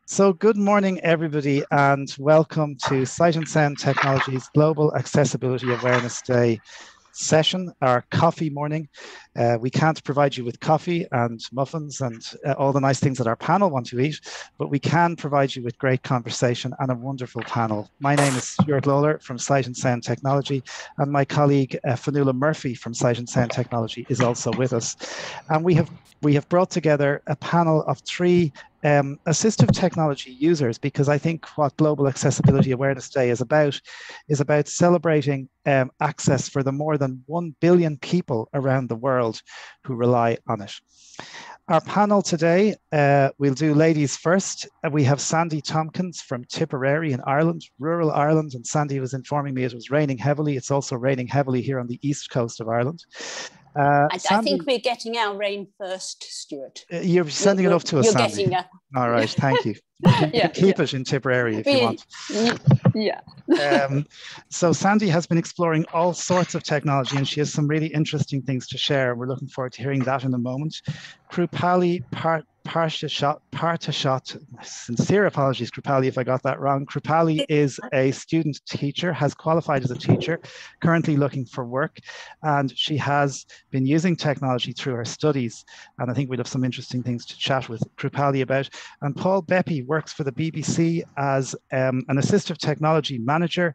So good morning, everybody, and welcome to Sight and Sound Technologies Global Accessibility Awareness Day session, our coffee morning. We can't provide you with coffee and muffins and all the nice things that our panel want to eat, but we can provide you with great conversation and a wonderful panel. My name is Stuart Lawler from Sight and Sound Technology, and my colleague Fanula Murphy from Sight and Sound Technology is also with us. And we have brought together a panel of three assistive technology users, because I think what Global Accessibility Awareness Day is about celebrating access for the more than 1 billion people around the world who rely on it. Our panel today, we'll do ladies first. We have Sandy Tomkins from Tipperary in Ireland, rural Ireland, and Sandy was informing me it was raining heavily. It's also raining heavily here on the east coast of Ireland. I think we're getting our rain first, Stuart. You're sending it up to us, you're Sandy. Getting All right, thank you. You can keep it in Tipperary if you want. Yeah. So Sandy has been exploring all sorts of technology, and she has some really interesting things to share. We're looking forward to hearing that in a moment. Krupali Parshotam, sincere apologies, Krupali, if I got that wrong. Krupali is a student teacher, has qualified as a teacher, currently looking for work, and she has been using technology through her studies. And I think we'll have some interesting things to chat with Krupali about. And Paul Bepey works for the BBC as an assistive technology manager.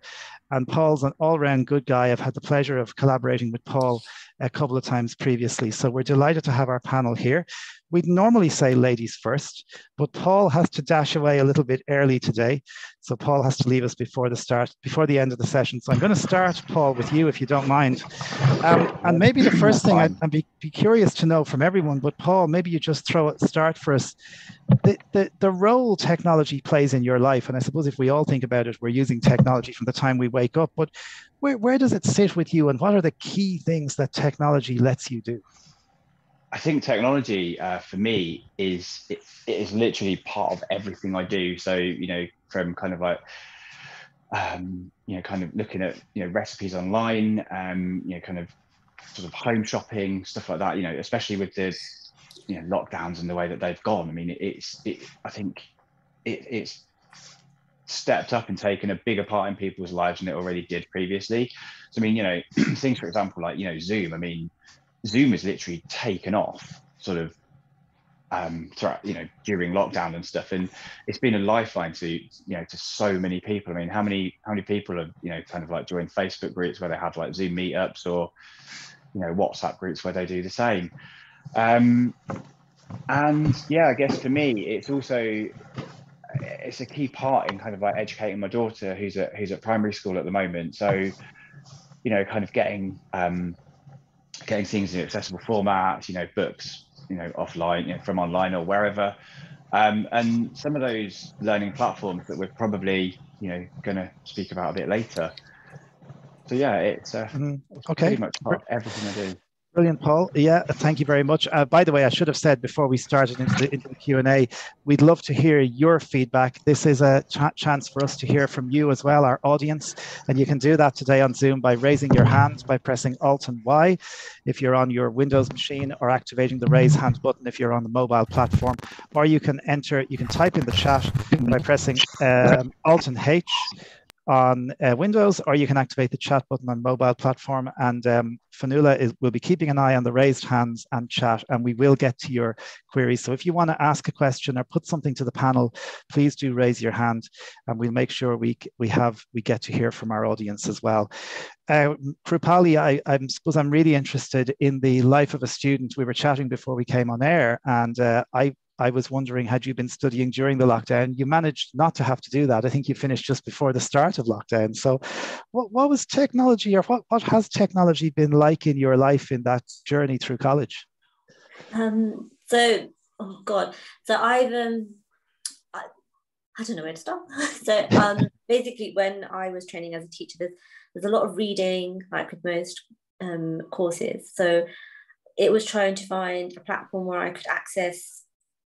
And Paul's an all-round good guy. I've had the pleasure of collaborating with Paul a couple of times previously. So we're delighted to have our panel here. We'd normally say ladies first, but Paul has to dash away a little bit early today. So Paul has to leave us before the end of the session. So I'm going to start, Paul, with you, if you don't mind. And maybe the first thing I'd be curious to know from everyone, but Paul, maybe you just start for us. The role technology plays in your life, and I suppose if we all think about it, we're using technology from the time we wake up, but where does it sit with you, and what are the key things that technology lets you do? I think technology for me is literally part of everything I do. So, from kind of like, kind of looking at, recipes online, kind of sort of home shopping, stuff like that, especially with the, lockdowns and the way that they've gone. I mean, I think it's stepped up and taken a bigger part in people's lives than it already did previously. So, I mean, things, for example, like, Zoom. I mean, Zoom has literally taken off sort of throughout, during lockdown and stuff, and it's been a lifeline to to so many people. I mean, how many people have kind of like joined Facebook groups where they have like Zoom meetups, or WhatsApp groups where they do the same. And yeah, I guess for me it's a key part in kind of like educating my daughter who's at primary school at the moment. So kind of getting things in accessible formats, books, offline, from online or wherever. And some of those learning platforms that we're probably, going to speak about a bit later. So yeah, it's pretty much part of everything I do. Brilliant, Paul. Yeah, thank you very much. By the way, I should have said before we started into the Q&A, we'd love to hear your feedback. This is a chance for us to hear from you as well, our audience. And you can do that today on Zoom by raising your hand by pressing Alt and Y if you're on your Windows machine, or activating the raise hand button if you're on the mobile platform. Or you can type in the chat by pressing Alt and H on Windows, or you can activate the chat button on mobile platform. And Fanula will be keeping an eye on the raised hands and chat, and we will get to your queries. So if you want to ask a question or put something to the panel, please do raise your hand, and we'll make sure we get to hear from our audience as well. Krupali, I suppose I'm really interested in the life of a student. We were chatting before we came on air, and I was wondering, had you been studying during the lockdown? You managed not to have to do that. I think you finished just before the start of lockdown. So what was technology, or what has technology been like in your life in that journey through college? So I've, I don't know where to start. So basically when I was training as a teacher, there's a lot of reading, like with most courses. So it was trying to find a platform where I could access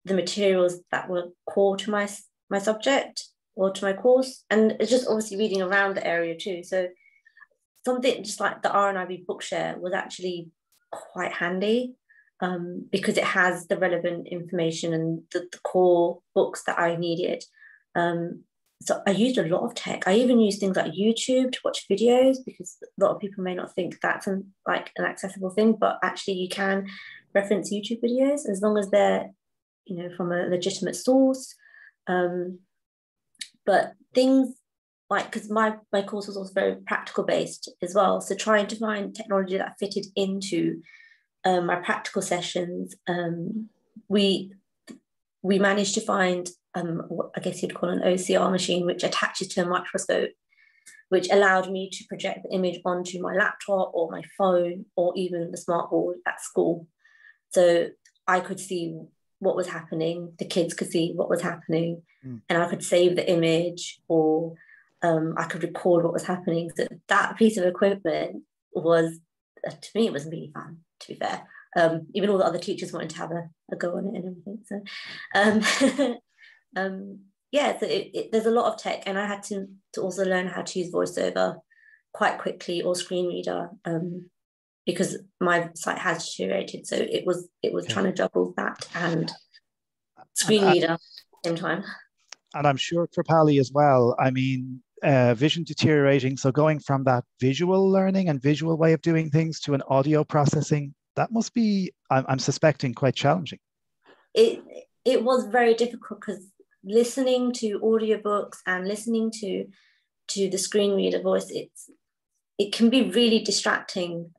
the materials that were core to my subject or to my course, and it's just obviously reading around the area too. So something just like the RNIB Bookshare was actually quite handy. because it has the relevant information and the core books that I needed. So I used a lot of tech. I even used things like YouTube to watch videos, because a lot of people may not think that's an accessible thing, but actually you can reference YouTube videos as long as they're, from a legitimate source. But things like, because my course was also very practical based as well, so trying to find technology that fitted into my practical sessions, we managed to find what I guess you'd call an OCR machine, which attaches to a microscope, which allowed me to project the image onto my laptop or my phone or even the smartboard at school. So I could see what was happening, the kids could see what was happening, and I could save the image, or I could record what was happening. So that piece of equipment was, to me, it was really fun, to be fair. Even all the other teachers wanted to have a go on it and everything. So yeah, so there's a lot of tech, and I had to also learn how to use VoiceOver quite quickly, or screen reader, because my site has deteriorated. So it was trying to juggle that and screen reader at the same time. And I'm sure Krupali as well. I mean, vision deteriorating. So going from that visual learning and visual way of doing things to an audio processing, that must be, I'm suspecting, quite challenging. It was very difficult, because listening to audiobooks and listening to the screen reader voice, it can be really distracting,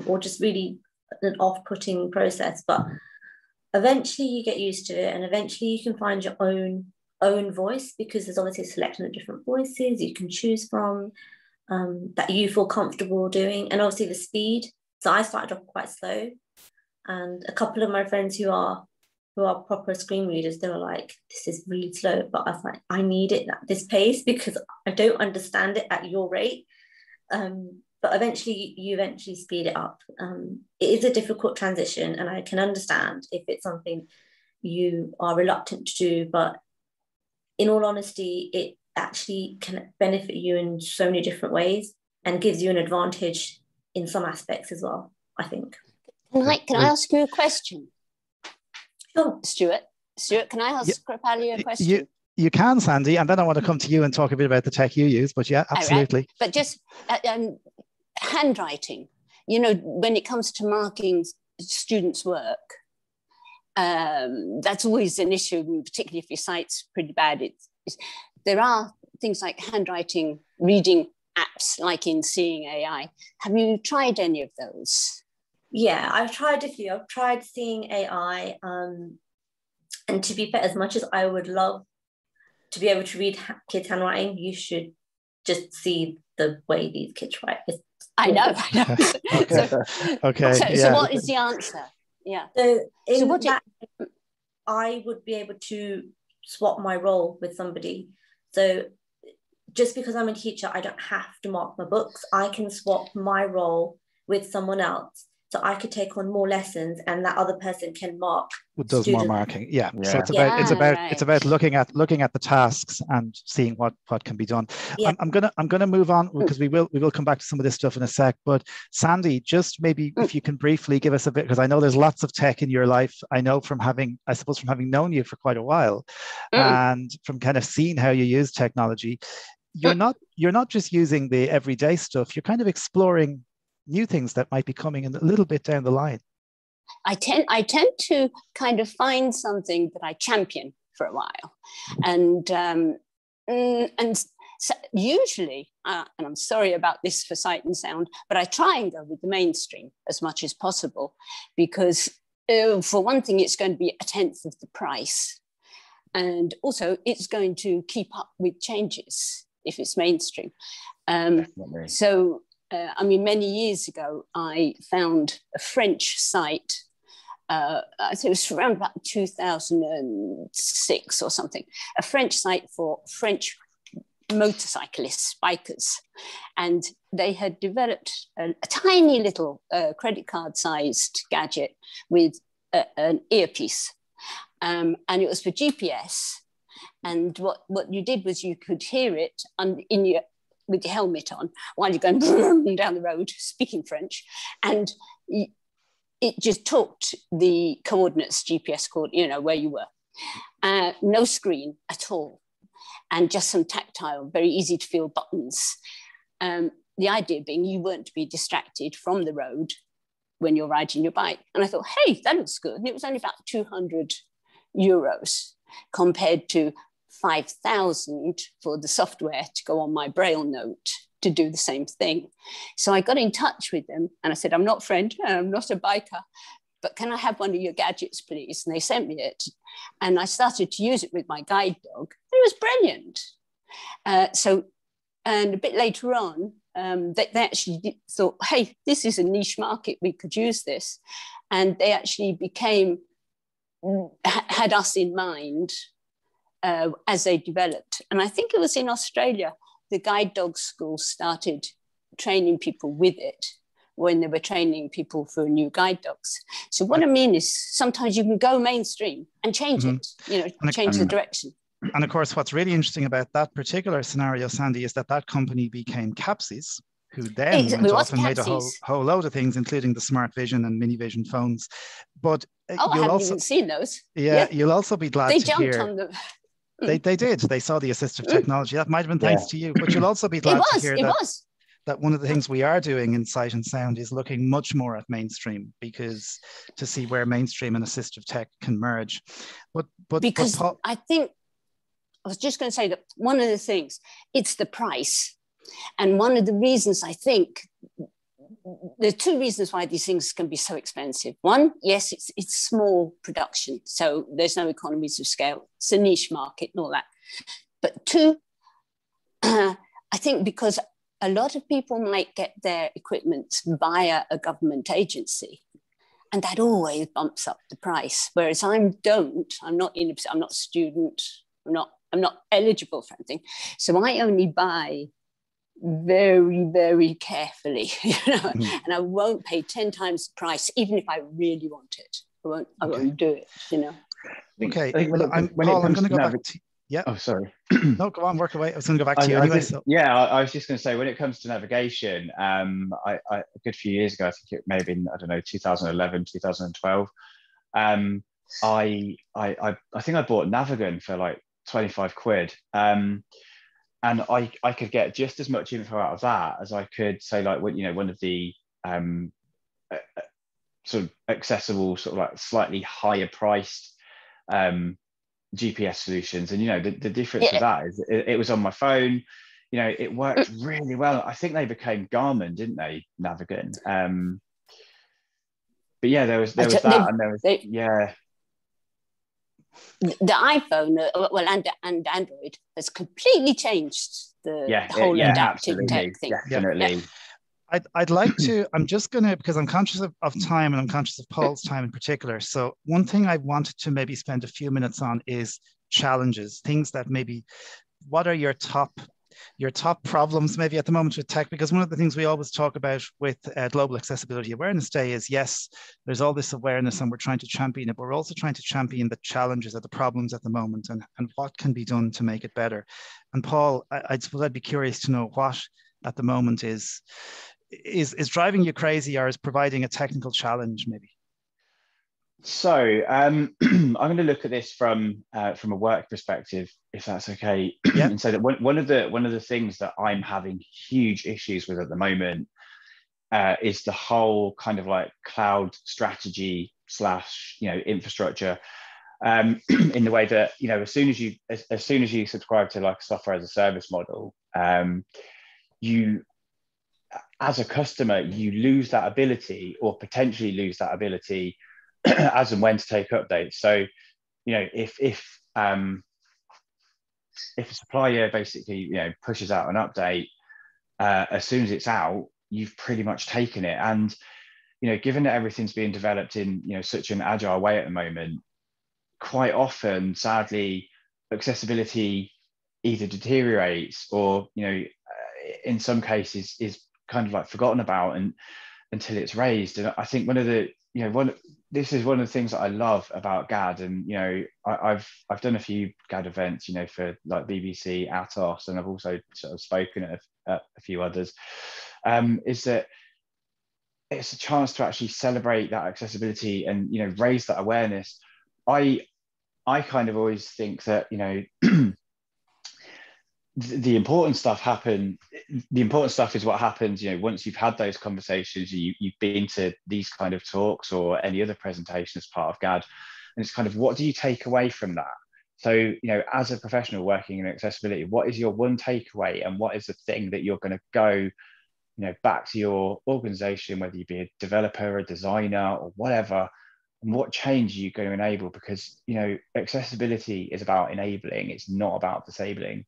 or just really an off-putting process. But eventually you get used to it, and eventually you can find your own voice, because there's obviously a selection of different voices you can choose from, that you feel comfortable doing, and obviously the speed. So I started off quite slow, and a couple of my friends who are proper screen readers, they were like, this is really slow. But I was like, I need it at this pace, because I don't understand it at your rate. But eventually you speed it up. It is a difficult transition, and I can understand if it's something you are reluctant to do, but in all honesty, it actually can benefit you in so many different ways, and gives you an advantage in some aspects as well, I think. Can I ask you a question? Sure. Stuart, can I ask Krupali a question? You can, Sandy, and then I want to come to you and talk a bit about the tech you use, but yeah, absolutely. Right. But just handwriting, when it comes to marking students' work, that's always an issue, particularly if your site's pretty bad. There are things like handwriting reading apps, like in Seeing AI. Have you tried any of those? Yeah, I've tried a few. I've tried Seeing AI, and to be fair, as much as I would love to be able to read kids' handwriting, you should just see the way these kids write. I know. Okay. So what is the answer? Yeah. I would be able to swap my role with somebody. So just because I'm a teacher, I don't have to mark my books. I can swap my role with someone else. So I could take on more lessons, and that other person can mark. Does more marking, yeah. So it's about looking at the tasks and seeing what can be done. Yeah. I'm gonna move on, because we will come back to some of this stuff in a sec. But Sandy, just maybe if you can briefly give us a bit, because I know there's lots of tech in your life. I know from having known you for quite a while, and from kind of seeing how you use technology, you're not just using the everyday stuff. You're kind of exploring new things that might be coming in a little bit down the line. I tend to kind of find something that I champion for a while, and so usually, and I'm sorry about this for Sight and Sound, but I try and go with the mainstream as much as possible, because for one thing, it's going to be 1/10 of the price, and also it's going to keep up with changes if it's mainstream. So. Many years ago, I found a French site. I think it was around about 2006 or something. A French site for French motorcyclists, bikers, and they had developed a tiny little credit card-sized gadget with an earpiece, and it was for GPS. And what you did was you could hear it with your helmet on while you're going down the road speaking French, and it just took the coordinates, GPS coordinates, where you were. No screen at all, and just some tactile, very easy to feel buttons. The idea being you weren't to be distracted from the road when you're riding your bike. And I thought, hey, that looks good. And it was only about €200 compared to 5,000 for the software to go on my Braille note to do the same thing. So I got in touch with them and I said, I'm not a friend, I'm not a biker, but can I have one of your gadgets, please? And they sent me it. And I started to use it with my guide dog. It was brilliant. And a bit later on, they actually thought, hey, this is a niche market, we could use this. And they actually had us in mind as they developed. And I think it was in Australia, the guide dog school started training people with it when they were training people for new guide dogs. So what I mean is sometimes you can go mainstream and change it, change the direction. And of course, what's really interesting about that particular scenario, Sandy, is that company became Capsies, who then went off and made a whole load of things, including the Smart Vision and Mini Vision phones. But I haven't even seen those. Yeah, you'll also be glad to hear. They jumped on the... They did. They saw the assistive technology. That might have been thanks to you, but you'll also be glad to hear that one of the things we are doing in Sight and Sound is looking much more at mainstream, because to see where mainstream and assistive tech can merge. But Paul, I think I was just going to say that one of the things, it's the price. And one of the reasons I think, there are two reasons why these things can be so expensive. One, yes, it's small production, so there's no economies of scale. It's a niche market and all that. But two, I think because a lot of people might get their equipment via a government agency, and that always bumps up the price. Whereas I'm not a student, I'm not eligible for anything. So I only buy very, very carefully, and I won't pay 10 times the price, even if I really want it. I won't do it, Okay. I'm going to go back to... Yeah. Oh, sorry. No, go on, work away. I was going to go back to you anyway. I was just going to say, when it comes to navigation, a good few years ago, I think it may have been, 2011, 2012. I think I bought Navigon for like 25 quid. And I could get just as much info out of that as I could say, like, one of the sort of accessible, sort of like slightly higher priced GPS solutions. And the difference with that is it was on my phone. It worked really well. I think they became Garmin, didn't they, Navigon? But yeah, there was that, and there was the iPhone, and Android has completely changed the whole adaptive tech thing. Definitely. Yeah. I'd like to, I'm just going to, because I'm conscious of time, and I'm conscious of Paul's time in particular. So one thing I wanted to maybe spend a few minutes on is challenges, things that maybe, what are your top problems maybe at the moment with tech? Because one of the things we always talk about with Global Accessibility Awareness Day is, yes, there's all this awareness and we're trying to champion it, but we're also trying to champion the challenges or the problems at the moment and what can be done to make it better. And Paul, I suppose I'd be curious to know what at the moment is driving you crazy or is providing a technical challenge maybe? So I'm going to look at this from a work perspective, if that's okay, and say that one of the things that I'm having huge issues with at the moment is the whole kind of like cloud strategy / infrastructure, in the way that as soon as you subscribe to like a software as a service model, you as a customer you lose that ability or potentially lose that ability as and when to take updates. So, if a supplier basically, pushes out an update, as soon as it's out, you've pretty much taken it. And, given that everything's being developed in, such an agile way at the moment, quite often, sadly, accessibility either deteriorates or, in some cases is kind of like forgotten about until it's raised. And I think this is one of the things that I love about GAD, and I've done a few GAD events, for like BBC, Atos, and I've also sort of spoken at a few others. Is that it's a chance to actually celebrate that accessibility and, you know, raise that awareness. I kind of always think that, you know, the important stuff is what happens, you know, once you've had those conversations, you've been to these kind of talks or any other presentation as part of GAD, and it's kind of, what do you take away from that? So, you know, as a professional working in accessibility, what is your one takeaway, and what is the thing that you're going to go, you know, back to your organization, whether you be a developer, a designer, or whatever, and what change are you going to enable? Because, you know, accessibility is about enabling, it's not about disabling.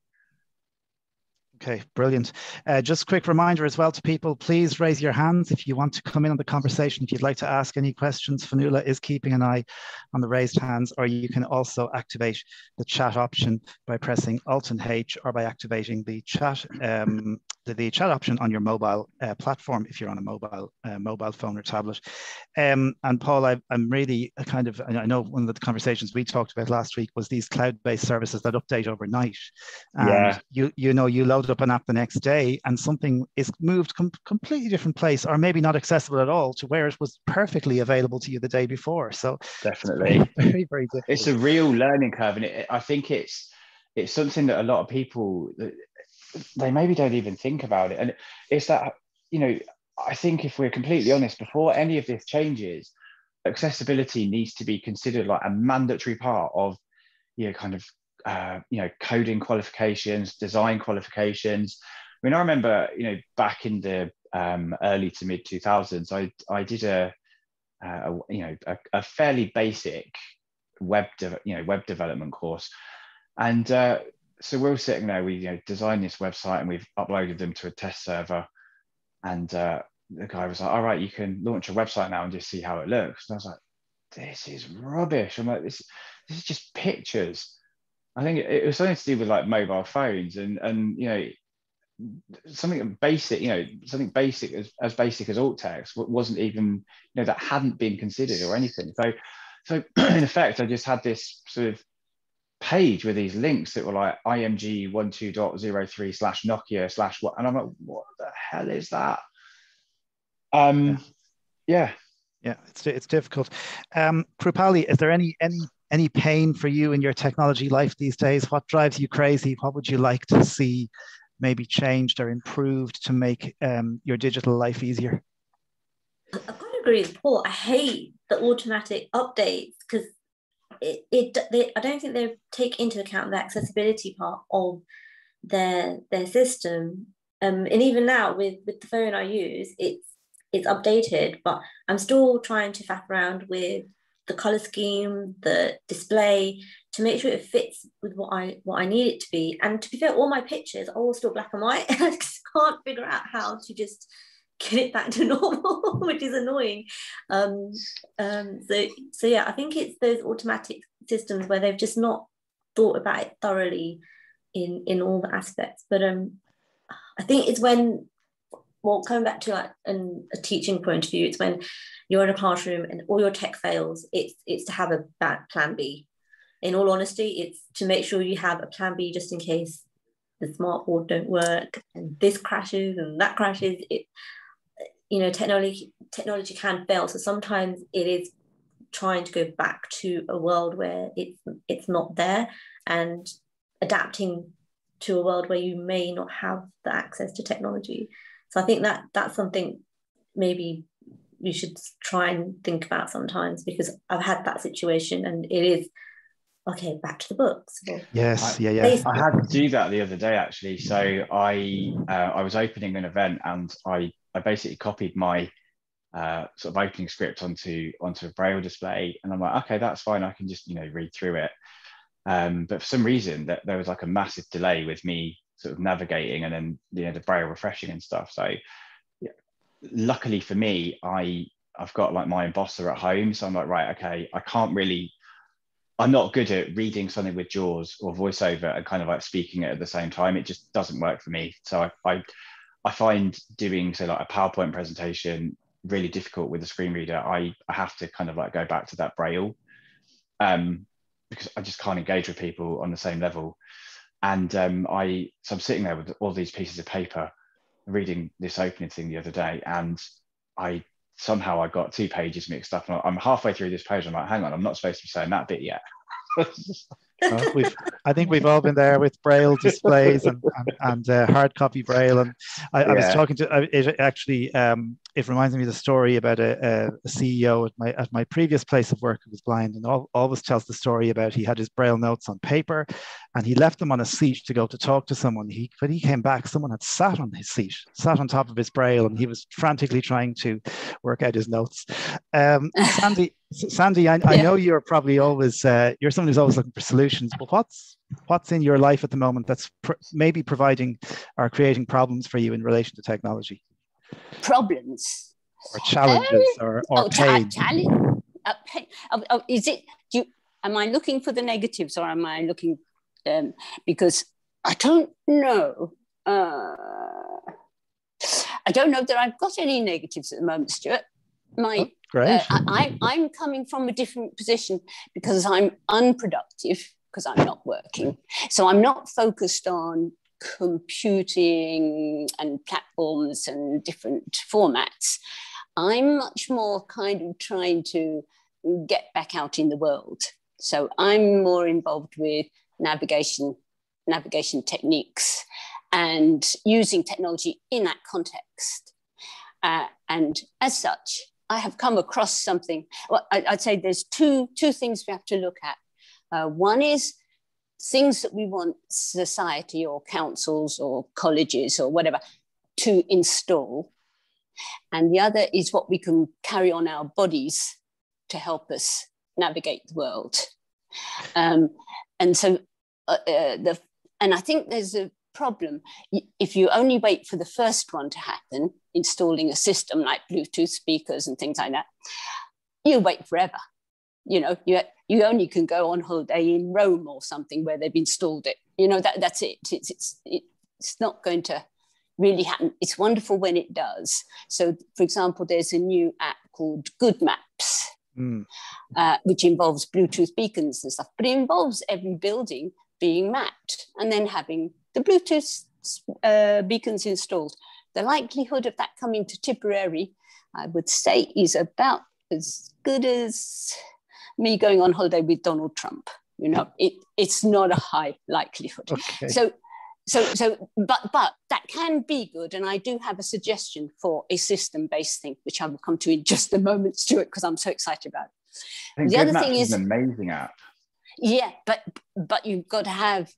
Okay, brilliant. Just a quick reminder as well to people, please raise your hands if you want to come in on the conversation, if you'd like to ask any questions. Fanula is keeping an eye on the raised hands, or you can also activate the chat option by pressing Alt and H, or by activating the chat option on your mobile platform if you're on a mobile phone or tablet. And Paul, I'm really I know one of the conversations we talked about last week was these cloud-based services that update overnight. And you know, you load up an app the next day and something is moved completely different place, or maybe not accessible at all, to where it was perfectly available to you the day before. So definitely, it's very, very difficult. It's a real learning curve, and I think it's something that a lot of people, they maybe don't even think about it. And it's that, you know, I think if we're completely honest, before any of this changes, accessibility needs to be considered like a mandatory part of, you know, kind of you know, coding qualifications, design qualifications. I mean, I remember, you know, back in the early to mid 2000s, I did a fairly basic web development course, and so we're all sitting there, we, you know, designed this website and we've uploaded them to a test server, and the guy was like, all right, you can launch a website now and just see how it looks. And I was like, this is rubbish. I'm like, this is just pictures. I think it was something to do with like mobile phones and you know, something basic as basic as alt text wasn't even, you know, that hadn't been considered or anything. So in effect, I just had this sort of page with these links that were like img 12.03/Nokia/ what, and I'm like, what the hell is that? Yeah, it's difficult. Krupali, is there any pain for you in your technology life these days? What drives you crazy? What would you like to see maybe changed or improved to make your digital life easier? I've got to agree with Paul. I hate the automatic updates because I don't think they take into account the accessibility part of their system. And even now with the phone I use, it's updated, but I'm still trying to faff around with the color scheme, the display, to make sure it fits with what I need it to be. And to be fair, all my pictures are all still black and white. I just can't figure out how to just get it back to normal, which is annoying. So yeah, I think it's those automatic systems where they've just not thought about it thoroughly in all the aspects. But I think it's when, well, coming back to like a teaching point of view, it's when you're in a classroom and all your tech fails, it's to have a bad plan B. In all honesty, it's to make sure you have a plan B just in case the smartboard don't work and this crashes and that crashes. You know, technology can fail. So sometimes it is trying to go back to a world where it's not there, and adapting to a world where you may not have the access to technology. So I think that's something maybe you should try and think about sometimes, because I've had that situation and it is, okay, back to the books. Well, yes, yeah. I had to do that the other day, actually. So I was opening an event and I basically copied my sort of opening script onto a Braille display, and I'm like, okay, that's fine, I can just, you know, read through it. But for some reason that there was like a massive delay with me sort of navigating and then, you know, the Braille refreshing and stuff. So yeah, luckily for me, I've got like my embosser at home, so I'm like, right, okay, I'm not good at reading something with JAWS or VoiceOver and kind of like speaking it at the same time. It just doesn't work for me. So I find doing, say, like a PowerPoint presentation really difficult with a screen reader. I have to kind of like go back to that Braille because I just can't engage with people on the same level. And so I'm sitting there with all these pieces of paper reading this opening thing the other day, and I somehow I got 2 pages mixed up, and I'm halfway through this page. I'm like, hang on, I'm not supposed to be saying that bit yet. I think we've all been there with Braille displays and hard copy Braille. And I was talking to it actually. It reminds me of the story about a CEO at my previous place of work who was blind, and always tells the story about he had his Braille notes on paper, and he left them on a seat to go to talk to someone. When he came back, someone had sat on his seat, sat on top of his Braille, and he was frantically trying to work out his notes. Sandy, I know you're probably always you're someone who's always looking for solutions, but what's in your life at the moment that's maybe providing or creating problems for you in relation to technology? Problems or challenges or pain? Pain. Is it? Am I looking for the negatives, or am I looking? Because I don't know. I don't know that I've got any negatives at the moment, Stuart. Great. I'm coming from a different position because I'm unproductive because I'm not working. So I'm not focused on computing and platforms and different formats. I'm much more kind of trying to get back out in the world. So I'm more involved with navigation techniques and using technology in that context. And as such, I have come across something. Well, I'd say there's two things we have to look at. One is things that we want society or councils or colleges or whatever to install. And the other is what we can carry on our bodies to help us navigate the world. And so, and I think there's a problem. If you only wait for the first one to happen, installing a system like Bluetooth speakers and things like that, you wait forever. You know, you only can go on holiday in Rome or something where they've installed it. You know, that's it. It's not going to really happen. It's wonderful when it does. So, for example, there's a new app called Good Maps, which involves Bluetooth beacons and stuff, but it involves every building being mapped and then having the Bluetooth beacons installed. The likelihood of that coming to Tipperary, I would say, is about as good as me going on holiday with Donald Trump. You know, it's not a high likelihood. Okay. But that can be good. And I do have a suggestion for a system-based thing, which I will come to in just a moment, Stuart, because I'm so excited about it. I think the other thing is an amazing app. Yeah, but you've got to have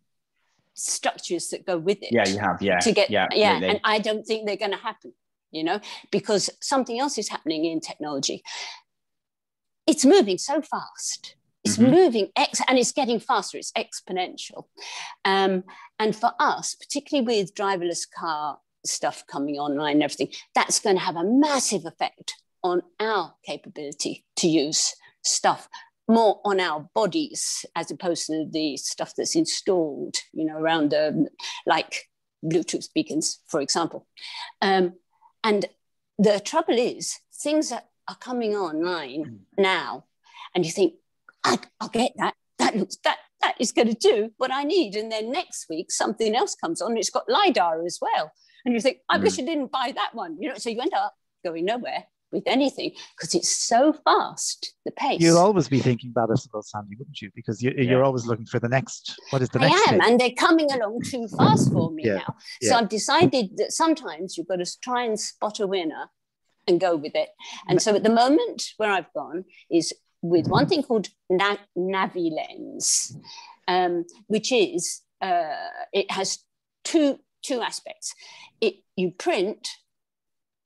structures that go with it. Yeah, you have. Yeah, to get absolutely. And I don't think they're going to happen. You know, because something else is happening in technology. It's moving so fast. It's moving and it's getting faster. It's exponential. And for us, particularly with driverless car stuff coming online and everything, that's going to have a massive effect on our capability to use stuff more on our bodies as opposed to the stuff that's installed, you know, around like Bluetooth beacons, for example. And the trouble is, things that are coming online now, and you think, I'll get that. That is going to do what I need. And then next week, something else comes on. It's got LiDAR as well. And you think, I wish I didn't buy that one. You know, so you end up going nowhere with anything because it's so fast, the pace. You'll always be thinking that, I suppose, Sandy, wouldn't you? Because you're always looking for the next, what is the next thing? And they're coming along too fast for me now. So I've decided that sometimes you've got to try and spot a winner and go with it. And so at the moment where I've gone is with one thing called Navi Lens, which is, it has two aspects. You print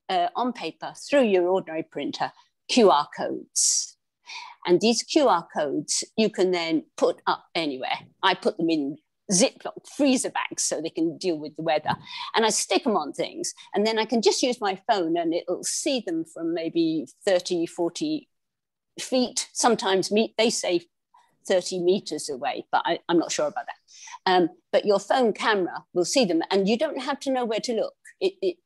on paper through your ordinary printer QR codes. And these QR codes you can then put up anywhere. I put them in Ziploc freezer bags so they can deal with the weather. And I stick them on things. And then I can just use my phone and it'll see them from maybe 30, 40 feet. Sometimes they say 30 meters away, but I'm not sure about that. But your phone camera will see them and you don't have to know where to look. It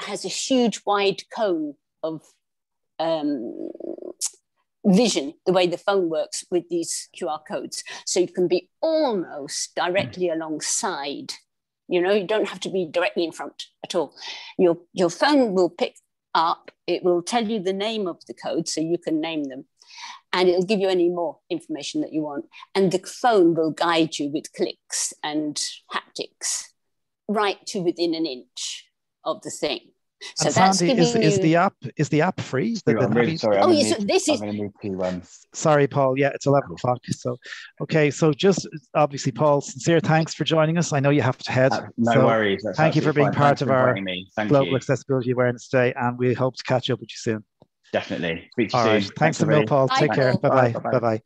has a huge wide cone of vision, the way the phone works with these QR codes. So you can be almost directly alongside, you know, you don't have to be directly in front at all. Your phone will pick up, it will tell you the name of the code so you can name them. And it'll give you any more information that you want. And the phone will guide you with clicks and haptics right to within an inch of the thing. So and that's Sandy, giving is the app free? I'm really sorry. Oh, yes, this is. I'm going to move to. Sorry, Paul. Yeah, it's 11 o'clock. So, okay. So just obviously, Paul, sincere thanks for joining us. I know you have to head. No worries. That's thank you for being part of our Global you. Accessibility Awareness Day, and we hope to catch up with you soon. Definitely. Speak to you All soon. right. Thanks a million, Paul. Take care. Bye-bye. Bye-bye.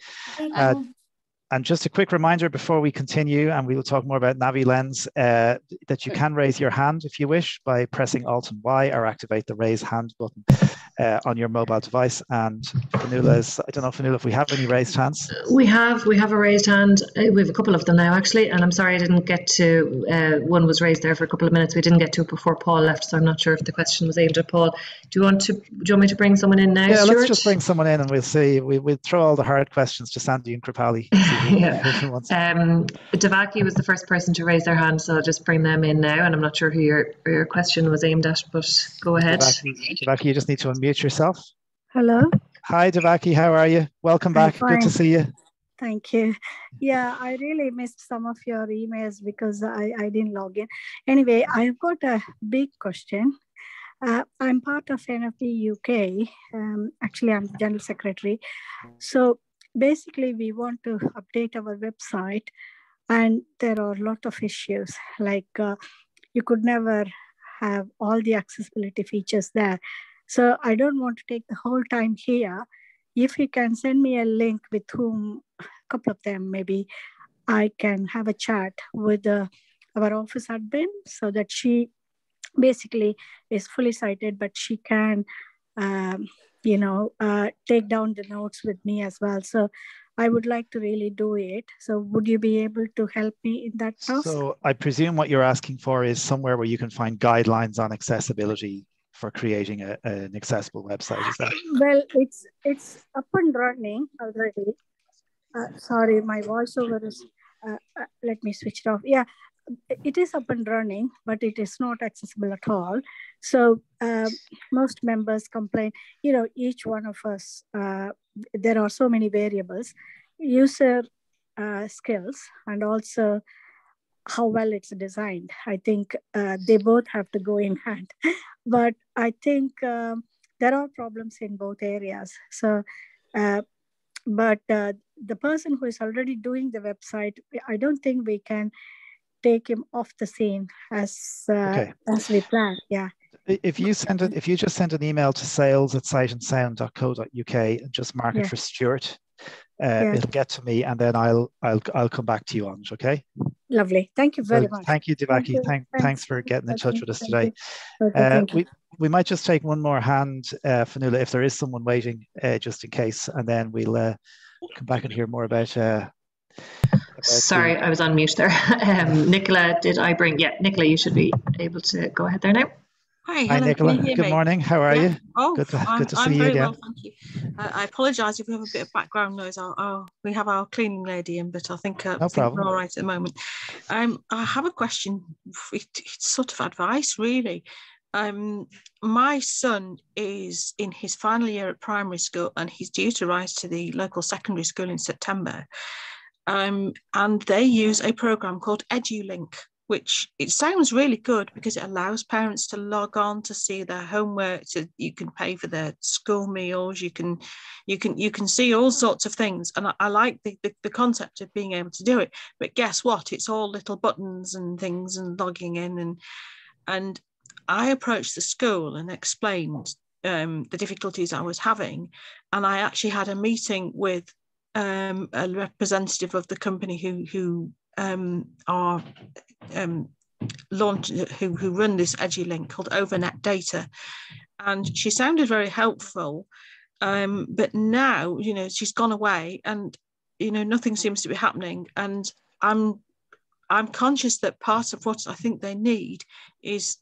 And just a quick reminder before we continue, and we will talk more about Navi Lens, that you can raise your hand if you wish by pressing Alt and Y, or activate the raise hand button on your mobile device. And Fanula I don't know, Fanula, if we have any raised hands. We have a raised hand. We have a couple of them now, actually. And I'm sorry I didn't get to, one was raised there for a couple of minutes. We didn't get to it before Paul left, so I'm not sure if the question was aimed at Paul. Do you want me to bring someone in now, Yeah, Stuart? let's just bring someone in and we'll see. We'll throw all the hard questions to Sandy and Krupali. Devaki was the first person to raise their hand, so I'll just bring them in now. And I'm not sure who your question was aimed at, but go ahead. Devaki, you just need to unmute yourself. Hello. Hi, Devaki. How are you? Welcome back. Good to see you. Thank you. Yeah, I really missed some of your emails because I didn't log in. Anyway, I've got a big question. I'm part of NFP UK. Actually, I'm the General Secretary. So basically, we want to update our website, and there are a lot of issues. Like you could never have all the accessibility features there. So I don't want to take the whole time here. If you can send me a link with whom, a couple of them, maybe I can have a chat with our office admin so that she basically is fully sighted, but she can, take down the notes with me as well. So I would like to really do it. So would you be able to help me in that task? So I presume what you're asking for is somewhere where you can find guidelines on accessibility for creating an accessible website, is that? Well, it's up and running already. Sorry, my voiceover is, let me switch it off. Yeah, it is up and running, but it is not accessible at all. So most members complain, each one of us, there are so many variables, user skills, and also how well it's designed. I think they both have to go in hand. But I think there are problems in both areas. So, but the person who is already doing the website, I don't think we can take him off the scene as we plan. Yeah. If you just send an email to sales@sightandsound.co.uk and just mark it for Stuart, it'll get to me, and then I'll come back to you on it. Okay. Lovely. Thank you very much. Thank you, Devaki. Thanks for getting in touch with us today. We might just take one more hand, Fanula, if there is someone waiting, just in case, and then we'll come back and hear more about. Sorry, I was on mute there. Nicola, Nicola, you should be able to go ahead there now. Hi, Nicola. Good morning. How are you? Oh, good to see I'm you very again. well, thank you. I apologise if we have a bit of background noise. We have our cleaning lady in, but I think we're all right at the moment. I have a question. It's sort of advice, really. My son is in his final year at primary school, and he's due to rise to the local secondary school in September. And they use a program called EduLink, which it sounds really good because it allows parents to log on to see their homework. So you can pay for their school meals. You can see all sorts of things, and I like the concept of being able to do it. But guess what? It's all little buttons and things and logging in, and I approached the school and explained the difficulties I was having, and I actually had a meeting with a representative of the company who run this EduLink called Overnet Data, and she sounded very helpful. But now, she's gone away, and nothing seems to be happening. And I'm conscious that part of what I think they need is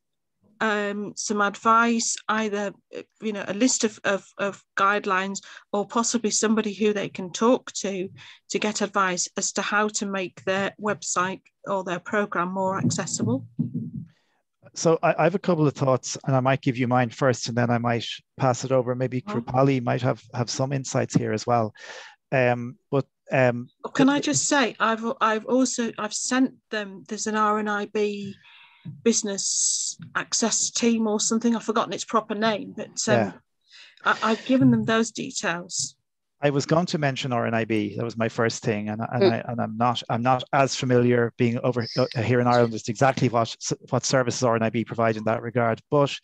some advice, either a list of guidelines, or possibly somebody who they can talk to get advice as to how to make their website or their program more accessible. So I have a couple of thoughts, and I might give you mine first, and then I might pass it over. Maybe Krupali might have some insights here as well. Can I just say, I've sent them. There's an RNIB business access team or something. I've forgotten its proper name, but I've given them those details. I was going to mention RNIB. That was my first thing, and I'm not as familiar being over here in Ireland as to exactly what services RNIB provide in that regard. But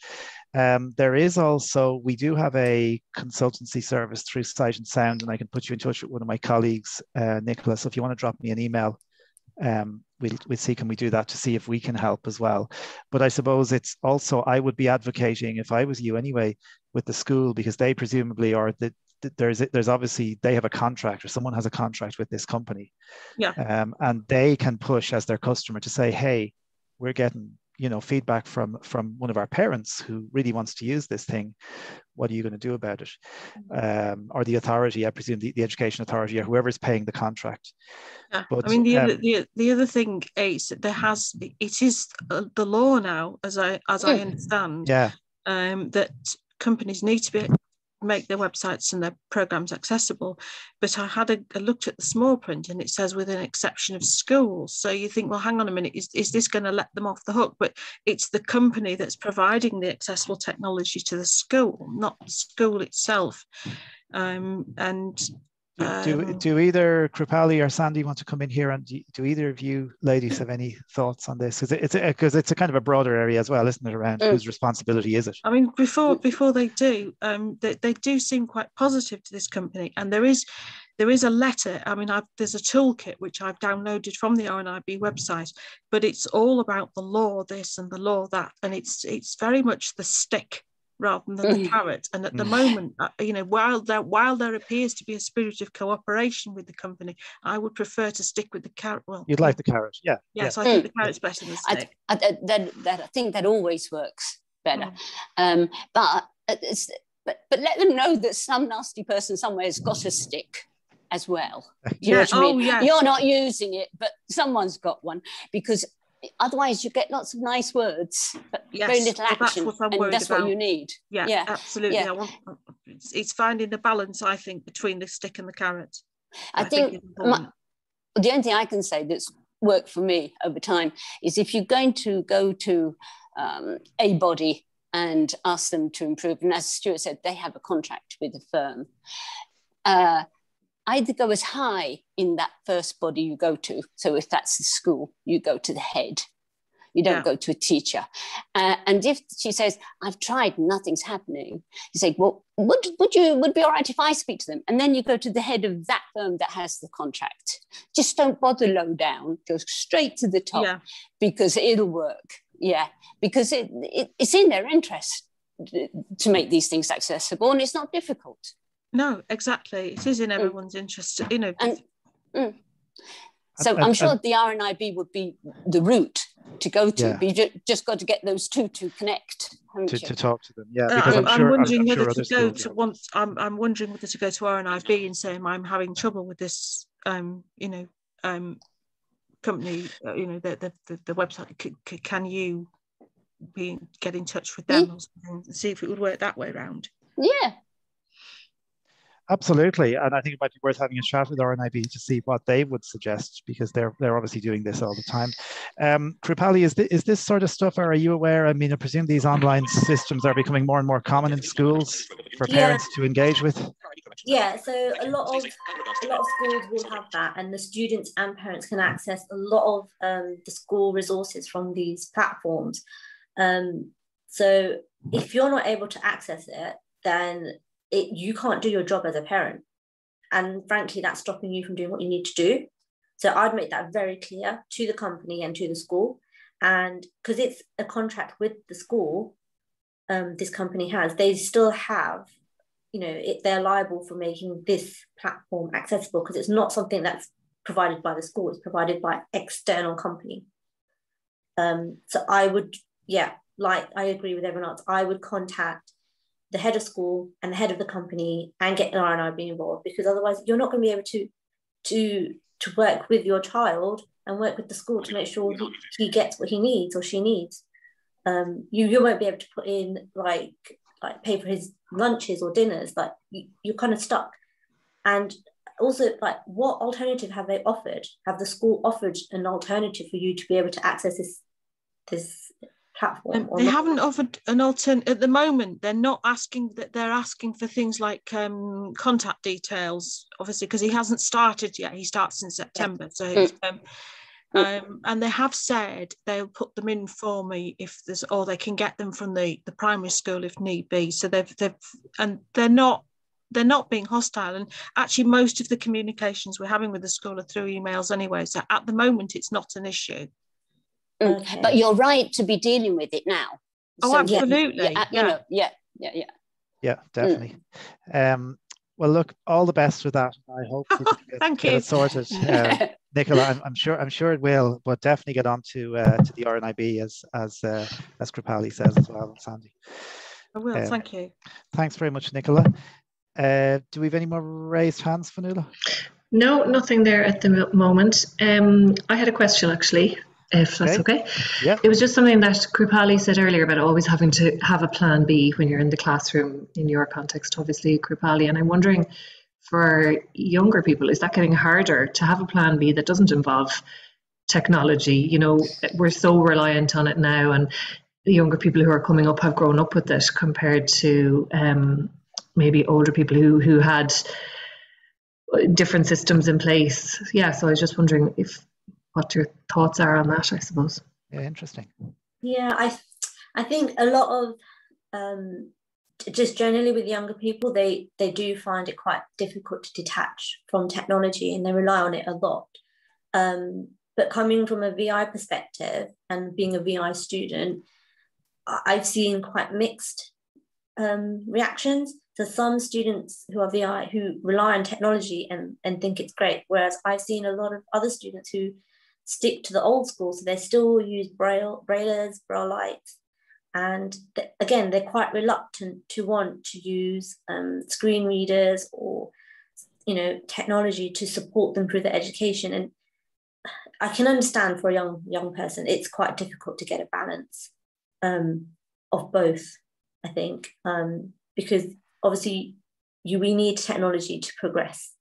there is also, we do have a consultancy service through Sight and Sound, and I can put you in touch with one of my colleagues, Nicola. So if you want to drop me an email, we'll see, can we do that to see if we can help as well. But I suppose it's also, I would be advocating, if I was you anyway, with the school, because they presumably are there's obviously, they have a contract, or someone has a contract with this company, and they can push as their customer to say, hey, we're getting feedback from one of our parents who really wants to use this thing. What are you going to do about it? Or the authority, I presume the education authority, or whoever's paying the contract. But I mean, the other thing is that it is the law now, as I understand, that companies need to make their websites and their programs accessible. But I had a looked at the small print, and it says with an exception of schools. So you think, well, hang on a minute, is this going to let them off the hook? But it's the company that's providing the accessible technology to the school, not the school itself. Do either Krupali or Sandy want to come in here, and do either of you ladies have any thoughts on this? Because it's a kind of a broader area as well, isn't it, around whose responsibility is it? I mean, before they do, they do seem quite positive to this company, and there is a letter. I mean, there's a toolkit which I've downloaded from the RNIB website, but it's all about the law this and the law that, and it's very much the stick rather than the carrot. And at the moment, while there appears to be a spirit of cooperation with the company, I would prefer to stick with the carrot. Well, you'd like the carrot, yeah. Yes, I think the carrot's better than the stick. I think that always works better. But let them know that some nasty person somewhere has got a stick as well. You know what I mean? Yes. You're not using it, but someone's got one, because otherwise you get lots of nice words, but very little action, and that's what you need. Yeah, absolutely. Yeah. It's finding the balance, I think, between the stick and the carrot. I think the only thing I can say that's worked for me over time is, if you're going to go to a body and ask them to improve, and as Stuart said, they have a contract with a firm, either go as high in that first body you go to. So if that's the school, you go to the head. You don't go to a teacher. And if she says, I've tried, nothing's happening, you say, well, would be all right if I speak to them? And then you go to the head of that firm that has the contract. Just don't bother low down, go straight to the top, because it'll work. Yeah, because it's in their interest to make these things accessible, and it's not difficult. No, exactly. It is in everyone's interest, So I'm sure the RNIB would be the route to go to. But you just got to get those two to connect. To talk to them, because I'm wondering whether to go to I'm wondering whether to go to RNIB and say I'm having trouble with this, company, the website. Can you get in touch with them or something and see if it would work that way around? Yeah. Absolutely, and I think it might be worth having a chat with RNIB to see what they would suggest, because they're obviously doing this all the time. Krupali, is this sort of stuff, or are you aware? I mean, I presume these online systems are becoming more and more common in schools for parents to engage with. Yeah, so a lot of schools will have that, and the students and parents can access a lot of the school resources from these platforms. So if you're not able to access it, then you can't do your job as a parent, and frankly that's stopping you from doing what you need to do. So I'd make that very clear to the company and to the school, and because it's a contract with the school, this company they still have, they're liable for making this platform accessible, because it's not something that's provided by the school, it's provided by external company. So I would, I agree with everyone else, I would contact the head of school and the head of the company and get an RNIB involved, because otherwise you're not going to be able to work with your child and work with the school to make sure he gets what he needs or she needs. you won't be able to put in like pay for his lunches or dinners. Like you're kind of stuck. And also, like, what alternative have they offered? Have the school offered an alternative for you to be able to access this platform? They haven't offered an alternative at the moment. They're not asking that. They're asking for things like contact details, obviously, because he hasn't started yet. He starts in September, so. And they have said they'll put them in for me if there's, or they can get them from the primary school if need be. So they're not being hostile. And actually, most of the communications we're having with the school are through emails anyway. So at the moment, it's not an issue. Okay. But you're right to be dealing with it now. Oh, so, absolutely. Yeah, definitely. Well, look, all the best with that. I hope you get it sorted. Nicola, I'm sure it will, but definitely get on to the RNIB as Krupali says as well, and Sandy. I will, thank you. Thanks very much, Nicola. Do we have any more raised hands, Fionnuala? No, nothing there at the moment. I had a question actually, if that's okay. Yeah. It was just something that Krupali said earlier about always having to have a plan B when you're in the classroom, in your context, obviously, Krupali. And I'm wondering, for younger people, is that getting harder to have a plan B that doesn't involve technology? You know, we're so reliant on it now, and the younger people who are coming up have grown up with it compared to maybe older people who had different systems in place. Yeah, so I was just wondering what your thoughts are on that, I suppose. Yeah, interesting. Yeah, I think a lot of just generally with younger people, they do find it quite difficult to detach from technology, and they rely on it a lot. But coming from a VI perspective and being a VI student, I've seen quite mixed reactions. So some students who are VI who rely on technology and think it's great, whereas I've seen a lot of other students who stick to the old school, so they still use braillers, braille lights. And again, they're quite reluctant to want to use screen readers or, technology to support them through their education. And I can understand for a young person, it's quite difficult to get a balance of both, I think, because obviously we need technology to progress.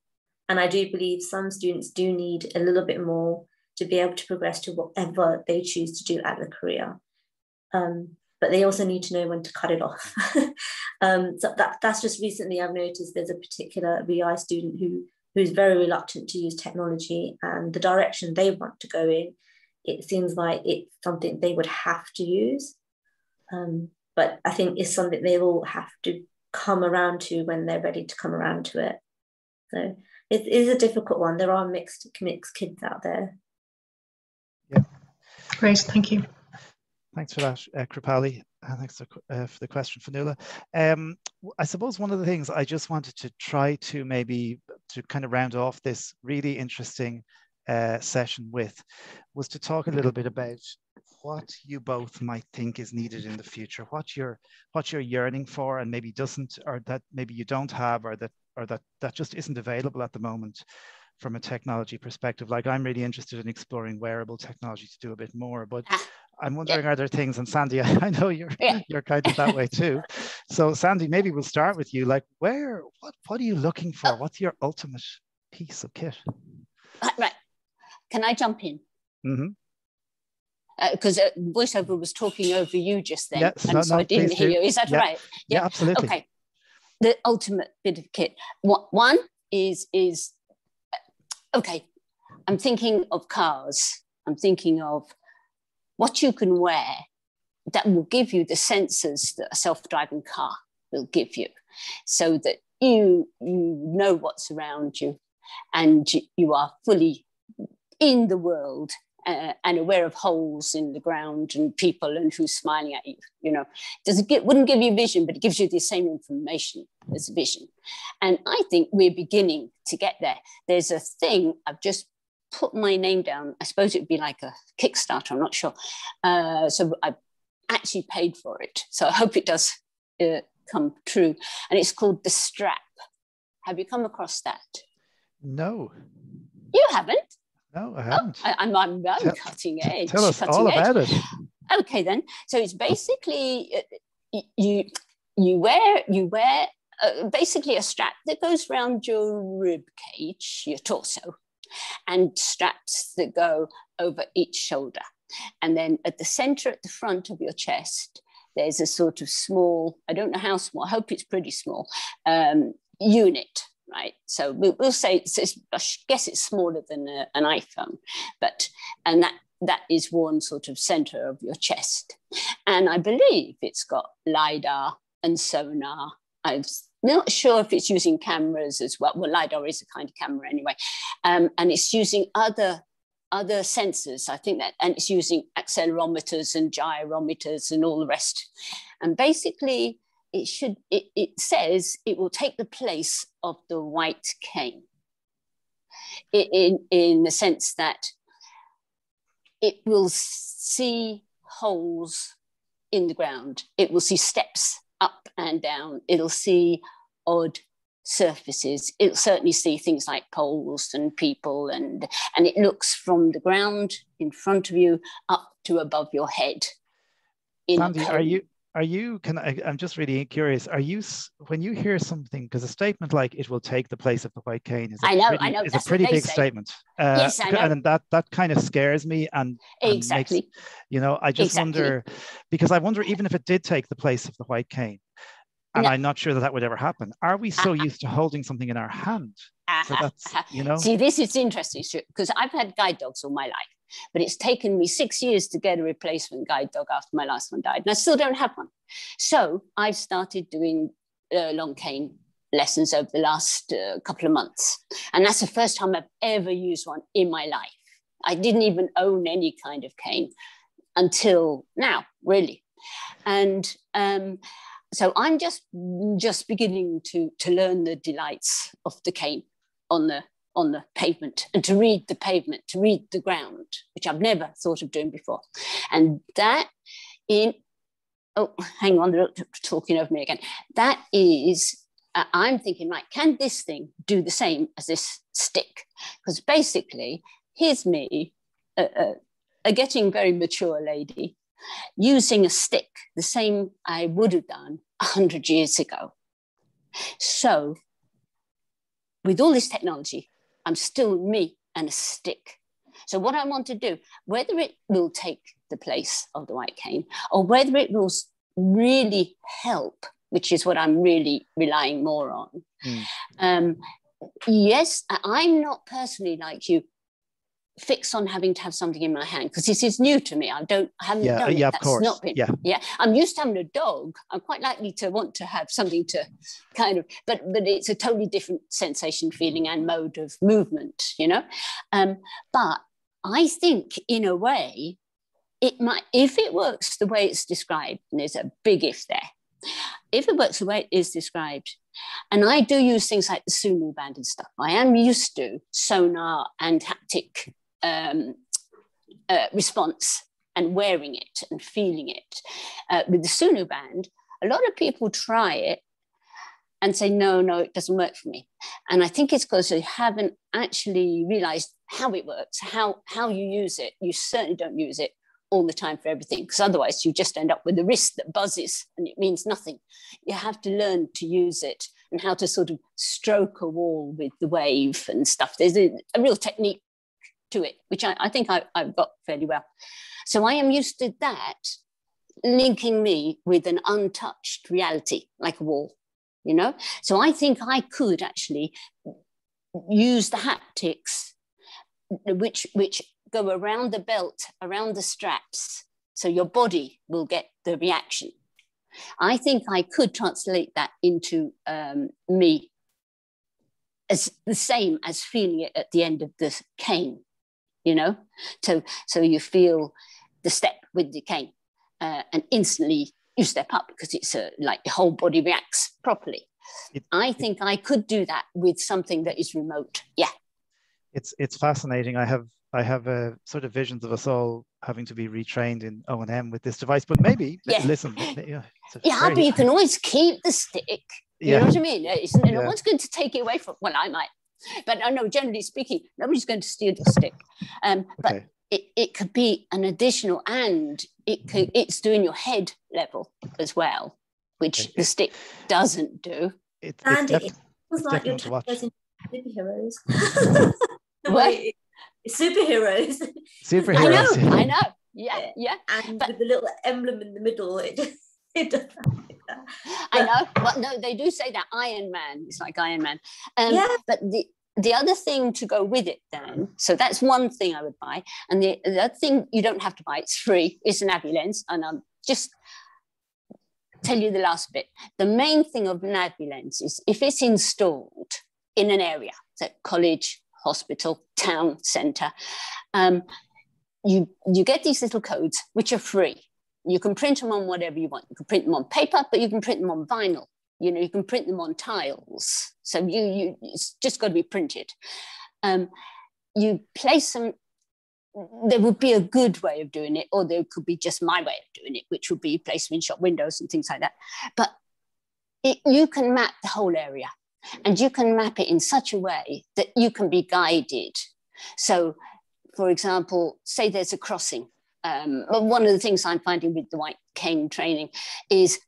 And I do believe some students do need a little bit more to be able to progress to whatever they choose to do at the career. But they also need to know when to cut it off. So that's just recently I've noticed there's a particular VI student who's very reluctant to use technology, and the direction they want to go in, it seems like it's something they would have to use. But I think it's something they will have to come around to when they're ready to come around to it. So it is a difficult one. There are mixed kids out there. Yeah. Great, thank you. Thanks for that, Krupali. Thanks for the question, Fionnuala. I suppose one of the things I just wanted to try to maybe to kind of round off this really interesting session with was to talk a little bit about what you both might think is needed in the future, what you're yearning for and maybe doesn't, or that maybe you don't have, or that just isn't available at the moment from a technology perspective. Like, I'm really interested in exploring wearable technology to do a bit more, but I'm wondering, are there things, and Sandy, I know you're kind of that way too. So Sandy, maybe we'll start with you. Like, what are you looking for? What's your ultimate piece of kit? Right. Can I jump in? Mm-hmm. Because voiceover was talking over you just then, yes, I didn't hear you. Is that right? Yeah, absolutely. Okay. The ultimate bit of kit. One is okay. I'm thinking of cars. I'm thinking of what you can wear that will give you the sensors that a self-driving car will give you, so that you know what's around you, and you are fully in the world. And aware of holes in the ground and people and who's smiling at you. Wouldn't give you vision, but it gives you the same information as vision. And I think we're beginning to get there. There's a thing, I've just put my name down. I suppose it'd be like a Kickstarter, I'm not sure. So I actually paid for it. So I hope it does come true. And it's called The Strap. Have you come across that? No. You haven't? No, I haven't. I'm cutting edge. Tell us all about it. Okay, then. So it's basically you wear basically a strap that goes around your rib cage, your torso, and straps that go over each shoulder. And then at the center, at the front of your chest, there's a sort of small, I don't know how small, I hope it's pretty small, unit, right? So we'll say, I guess it's smaller than an iPhone, and that is one sort of center of your chest. And I believe it's got LiDAR and sonar. I'm not sure if it's using cameras as well. Well, LiDAR is a kind of camera anyway. And it's using other sensors, I think that, and it's using accelerometers and gyrometers and all the rest. And basically, it says it will take the place of the white cane in the sense that it will see holes in the ground. It will see steps up and down. It'll see odd surfaces. It'll certainly see things like poles and people, and it looks from the ground in front of you up to above your head. Sandy, I'm just really curious, when you hear something, because a statement like it will take the place of the white cane is a pretty big statement. Yes, I know. And that kind of scares me. And exactly. Makes, I just wonder, because I wonder even if it did take the place of the white cane, and I'm not sure that would ever happen. Are we so used to holding something in our hand? So that's, See, this is interesting, because I've had guide dogs all my life. But it's taken me 6 years to get a replacement guide dog after my last one died. And I still don't have one. So I've started doing long cane lessons over the last couple of months. And that's the first time I've ever used one in my life. I didn't even own any kind of cane until now, really. And so I'm just beginning to learn the delights of the cane on the pavement, and to read the pavement, to read the ground, which I've never thought of doing before. And hang on, they're talking over me again. That is, I'm thinking, right, can this thing do the same as this stick? Because basically, here's me, a getting very mature lady, using a stick, the same I would have done 100 years ago. So, with all this technology, I'm still me and a stick. So what I want to do, whether it will take the place of the white cane or whether it will really help, which is what I'm really relying more on. Yes, I'm not personally like you, fixed on having to have something in my hand, because this is new to me. I haven't done it. Yeah, of That's course. Not been, yeah. I'm used to having a dog. I'm quite likely to want to have something to kind of, but it's a totally different sensation, feeling, and mode of movement, But I think in a way, it might, if it works the way it's described, and there's a big if there, if it works the way it is described, and I do use things like the Sunu band and stuff, I am used to sonar and haptic response and wearing it and feeling it. With the Sunu band, a lot of people try it and say, no, it doesn't work for me. And I think it's because they haven't actually realized how it works, how you use it. You certainly don't use it all the time for everything, because otherwise you just end up with a wrist that buzzes and it means nothing. You have to learn to use it and how to sort of stroke a wall with the wave and stuff. There's a real technique to it, which I think I've got fairly well. So I am used to that linking me with an untouched reality, like a wall, So I think I could actually use the haptics, which go around the belt, around the straps, so your body will get the reaction. I think I could translate that into me as the same as feeling it at the end of the cane, So you feel the step with the cane, and instantly you step up because it's like the whole body reacts properly. I think I could do that with something that is remote. Yeah. It's fascinating. I have sort of visions of us all having to be retrained in O&M with this device, but maybe, listen. But you can always keep the stick. You know what I mean? No one's going to take it away from, well, I might. But I know, generally speaking, nobody's going to steal the stick. But it could be an additional, and it's doing your head level as well, which the stick doesn't do. It was like you're turning superheroes. Superheroes. Superheroes. I know. Yeah. And with the little emblem in the middle, it does like that. I know. But no, they do say that Iron Man. It's like Iron Man. But the other thing to go with it then, so that's one thing I would buy. And the other thing you don't have to buy, it's free, is a Navi Lens. And I'll just tell you the last bit. The main thing of Navi Lens is if it's installed in an area, so college, hospital, town centre, you get these little codes which are free. You can print them on whatever you want. You can print them on paper, but you can print them on vinyl. You know, you can print them on tiles. So it's just got to be printed. You place them. There would be a good way of doing it, or there could be just my way of doing it, which would be place them in shop windows and things like that. But you can map the whole area, and you can map it in such a way that you can be guided. So, for example, say there's a crossing. One of the things I'm finding with the white cane training is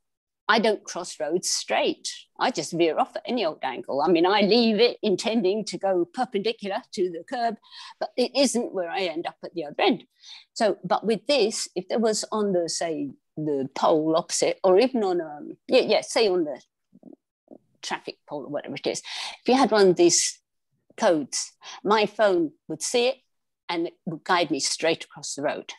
I don't cross roads straight. I just veer off at any old angle. I mean, I leave it intending to go perpendicular to the curb, but it isn't where I end up at the other end. So, but with this, if there was on the, say, the pole opposite, or even on, say on the traffic pole or whatever it is, if you had one of these codes, my phone would see it and it would guide me straight across the road.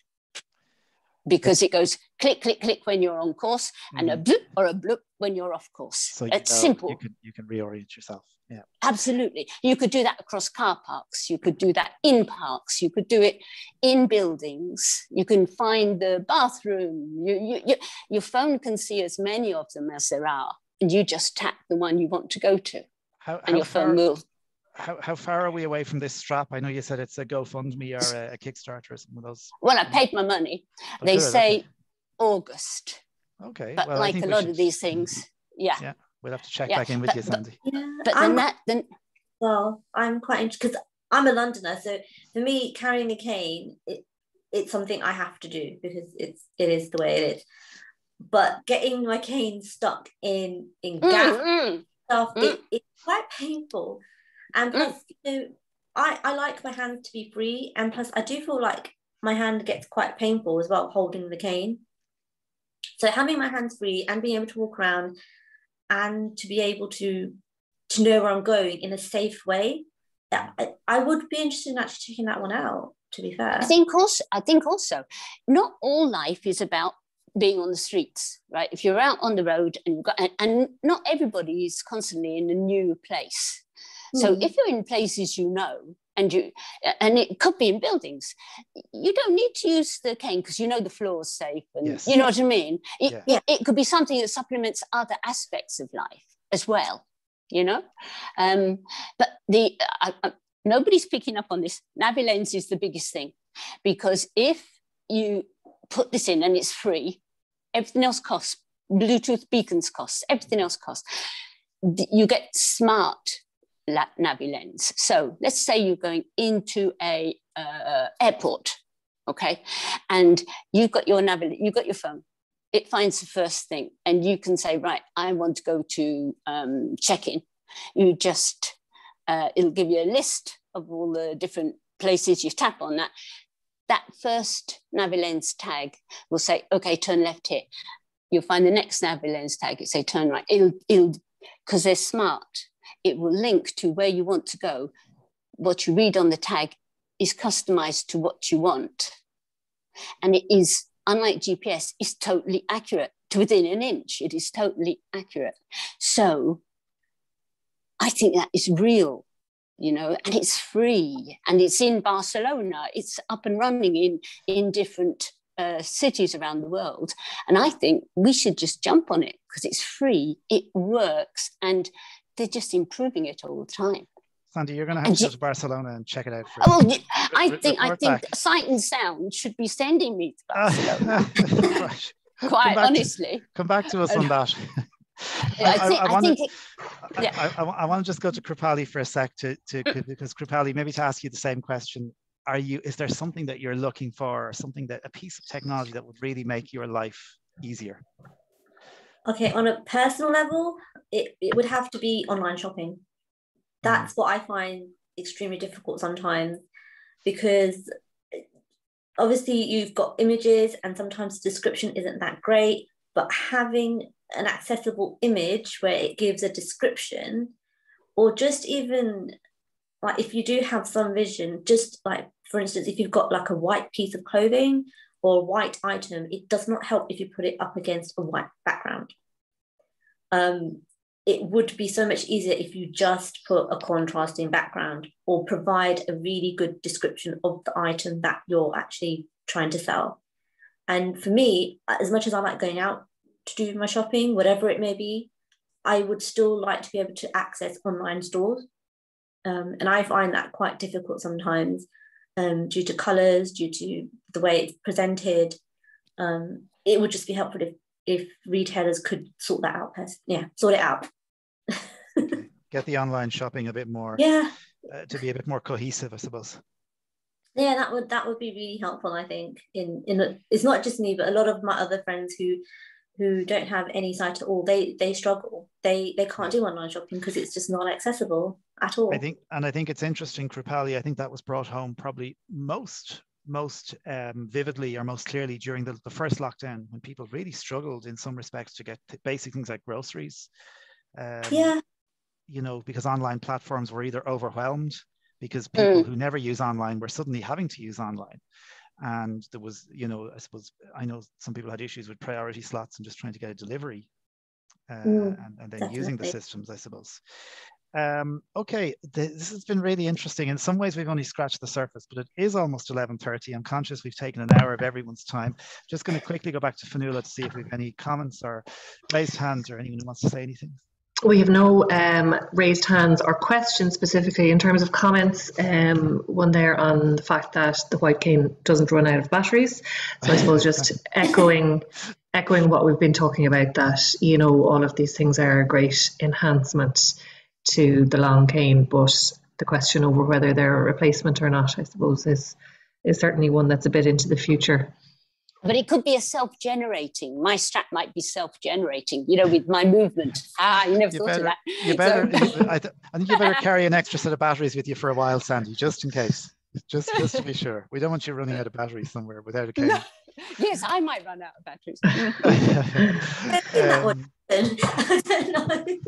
Because it goes click, click, click when you're on course, and a bloop or a bloop when you're off course. So it's simple. You can reorient yourself. Yeah, absolutely. You could do that across car parks. You could do that in parks. You could do it in buildings. You can find the bathroom. Your phone can see as many of them as there are, and you just tap the one you want to go to, and your phone will. How far are we away from this strap? I know you said it's a GoFundMe or a Kickstarter or some of those. Well, I paid my money. They say August. Okay. But well, like a lot of these things, Yeah, we'll have to check back in with you, Sandy. Well, I'm quite interested because I'm a Londoner. So for me, carrying a cane, it's something I have to do because it is the way it is. But getting my cane stuck in gap stuff, it's quite painful. And plus, I like my hand to be free. And plus, I do feel like my hand gets quite painful as well, holding the cane. So having my hands free and being able to walk around and to be able to know where I'm going in a safe way, I would be interested in actually checking that one out, to be fair. I think also, not all life is about being on the streets, right? If you're out on the road and not everybody is constantly in a new place. So if you're in places and it could be in buildings, you don't need to use the cane because the floor's safe, and you know what I mean. It could be something that supplements other aspects of life as well, But nobody's picking up on this. Navi Lens is the biggest thing, because if you put this in and it's free, everything else costs. Bluetooth beacons costs. Everything else costs. You get smart Navi Lens. So let's say you're going into a airport, okay, and you've got your phone. It finds the first thing, and you can say, right, I want to go to check-in. You just it'll give you a list of all the different places. You tap on that. That first Navi Lens tag will say, okay, turn left here. You'll find the next Navi Lens tag. It say turn right. It'll because they're smart. It will link to where you want to go. What you read on the tag is customized to what you want. And it is, unlike GPS, is totally accurate to within an inch. It is totally accurate. So I think that is real, and it's free, and it's in Barcelona. It's up and running in different cities around the world. And I think we should just jump on it because it's free, it works, and they're just improving it all the time. Sandy, you're going to have to go to Barcelona and check it out. I think Sight and Sound should be sending me to Barcelona. Right. Quite honestly. Come back to us on that. I want to just go to Krupali for a sec because Krupali, maybe to ask you the same question. is there something that you're looking for, or something that, a piece of technology that would really make your life easier? Okay, on a personal level, it would have to be online shopping. That's what I find extremely difficult sometimes, because obviously you've got images and sometimes the description isn't that great, but having an accessible image where it gives a description, or just even like if you do have some vision, just like, for instance, if you've got like a white piece of clothing or a white item, it does not help if you put it up against a white background. It would be so much easier if you just put a contrasting background or provide a really good description of the item that you're actually trying to sell. And for me, as much as I like going out to do my shopping, whatever it may be, I would still like to be able to access online stores. And I find that quite difficult sometimes, due to colors, due to the way it's presented. It would just be helpful if retailers could sort that out. Sort it out. Okay. Get the online shopping a bit more, to be a bit more cohesive, I suppose. Yeah, that would be really helpful. I think it's not just me, but a lot of my other friends who don't have any sight at all, they struggle. They can't do online shopping because it's just not accessible at all. I think it's interesting, Krupali. I think that was brought home probably most vividly or most clearly during the first lockdown, when people really struggled in some respects to get basic things like groceries. You know, because online platforms were either overwhelmed, because people who never use online were suddenly having to use online. And there was, you know, I know some people had issues with priority slots and just trying to get a delivery, and then definitely using the systems, I suppose. Okay, this has been really interesting. In some ways, we've only scratched the surface, but it is almost 11:30. I'm conscious we've taken an hour of everyone's time. Just going to quickly go back to Fionnuala to see if we have any comments or raised hands or anyone who wants to say anything. We have no raised hands or questions specifically. In terms of comments, one there on the fact that the white cane doesn't run out of batteries. So I suppose just echoing what we've been talking about, that, you know, all of these things are a great enhancement to the long cane, but the question over whether they're a replacement or not, I suppose, is certainly one that's a bit into the future. But it could be a self-generating. My strap might be self-generating, you know, with my movement. You never thought of that. I think you better carry an extra set of batteries with you for a while, Sandy, just in case. Just to be sure. We don't want you running out of batteries somewhere without a cane. No. Yes, I might run out of batteries. I don't know.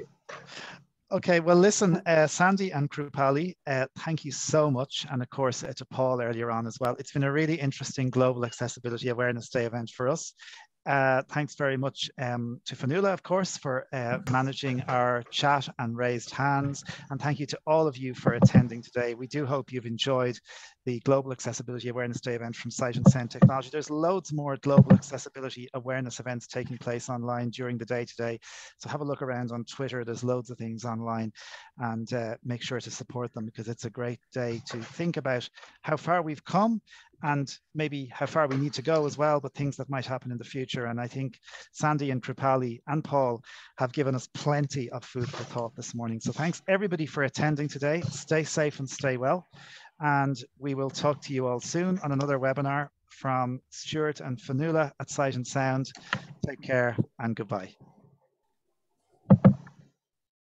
Okay, well, listen, Sandy and Krupali, thank you so much. And of course, to Paul earlier on as well. It's been a really interesting Global Accessibility Awareness Day event for us. Thanks very much to Fionnuala, of course, for managing our chat and raised hands. And thank you to all of you for attending today. We do hope you've enjoyed the Global Accessibility Awareness Day event from Sight and Sound Technology. There's loads more global accessibility awareness events taking place online during the day today. So have a look around on Twitter. There's loads of things online, and make sure to support them, because it's a great day to think about how far we've come and maybe how far we need to go as well, but things that might happen in the future. And I think Sandy and Krupali and Paul have given us plenty of food for thought this morning. So thanks everybody for attending today. Stay safe and stay well. And we will talk to you all soon on another webinar from Stuart and Fionnuala at Sight and Sound. Take care and goodbye.